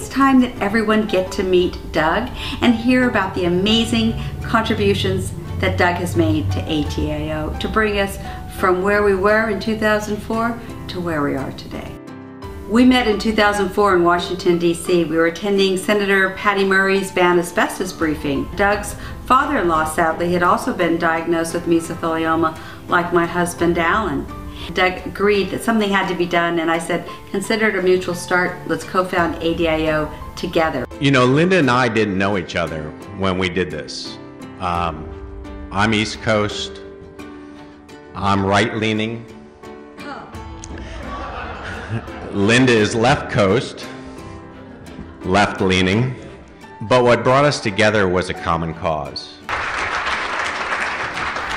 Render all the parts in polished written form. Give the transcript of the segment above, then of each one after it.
it's time that everyone get to meet Doug and hear about the amazing contributions that Doug has made to ADAO to bring us from where we were in 2004 to where we are today. We met in 2004 in Washington, D.C. We were attending Senator Patty Murray's ban asbestos briefing. Doug's father-in-law, sadly, had also been diagnosed with mesothelioma, like my husband, Alan. Doug agreed that something had to be done, and I said, consider it a mutual start. Let's co-found ADAO together. You know, Linda and I didn't know each other when we did this. I'm East Coast. I'm right-leaning. Linda is left coast, left-leaning, but what brought us together was a common cause.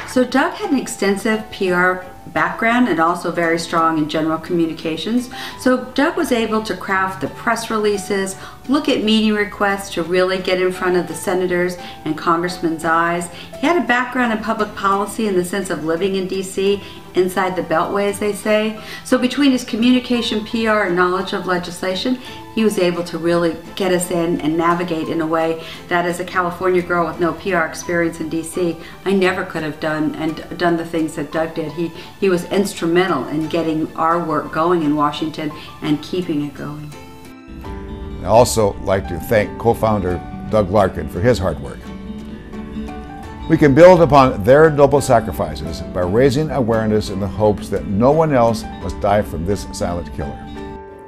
So Doug had an extensive PR background and also very strong in general communications. So Doug was able to craft the press releases, look at meeting requests to really get in front of the senators and congressmen's eyes. He had a background in public policy in the sense of living in DC, inside the Beltway, as they say. So between his communication, PR, and knowledge of legislation, he was able to really get us in and navigate in a way that, as a California girl with no PR experience in DC, I never could have done the things that Doug did. He was instrumental in getting our work going in Washington and keeping it going. I'd also like to thank co-founder Doug Larkin for his hard work. We can build upon their noble sacrifices by raising awareness in the hopes that no one else must die from this silent killer.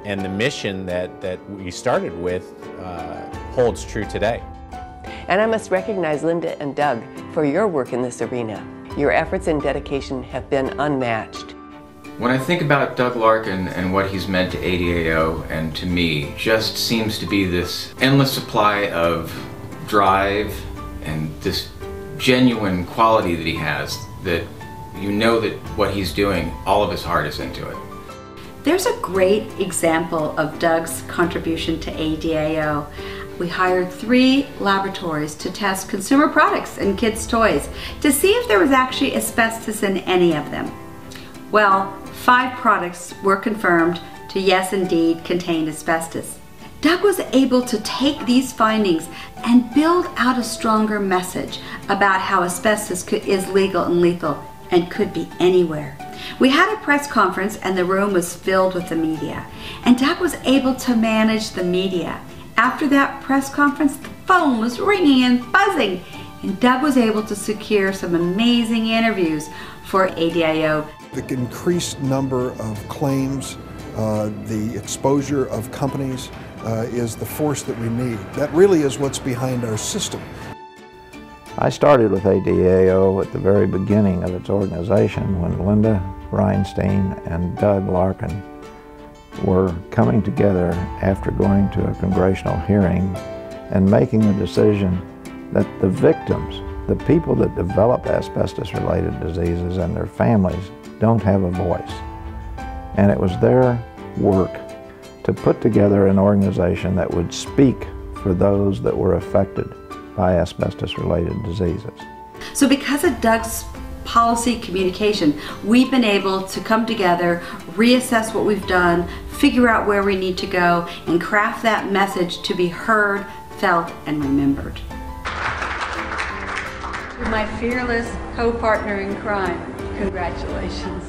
And the mission that we started with holds true today. And I must recognize Linda and Doug for your work in this arena. Your efforts and dedication have been unmatched. When I think about Doug Larkin and what he's meant to ADAO and to me, just seems to be this endless supply of drive and this genuine quality that he has, that you know that what he's doing, all of his heart is into it. There's a great example of Doug's contribution to ADAO. We hired 3 laboratories to test consumer products and kids' toys to see if there was actually asbestos in any of them. Well, 5 products were confirmed to yes, indeed, contain asbestos. Doug was able to take these findings and build out a stronger message about how asbestos is legal and lethal and could be anywhere. We had a press conference and the room was filled with the media, and Doug was able to manage the media. After that press conference, the phone was ringing and buzzing, and Doug was able to secure some amazing interviews for ADAO. The increased number of claims, the exposure of companies is the force that we need. That really is what's behind our system. I started with ADAO at the very beginning of its organization when Linda Reinstein and Doug Larkin were coming together after going to a congressional hearing and making the decision that the victims, the people that develop asbestos-related diseases and their families, don't have a voice. And it was their work to put together an organization that would speak for those that were affected by asbestos-related diseases. So because of Doug's policy communication, we've been able to come together, reassess what we've done, figure out where we need to go, and craft that message to be heard, felt, and remembered. To my fearless co-partner in crime, congratulations.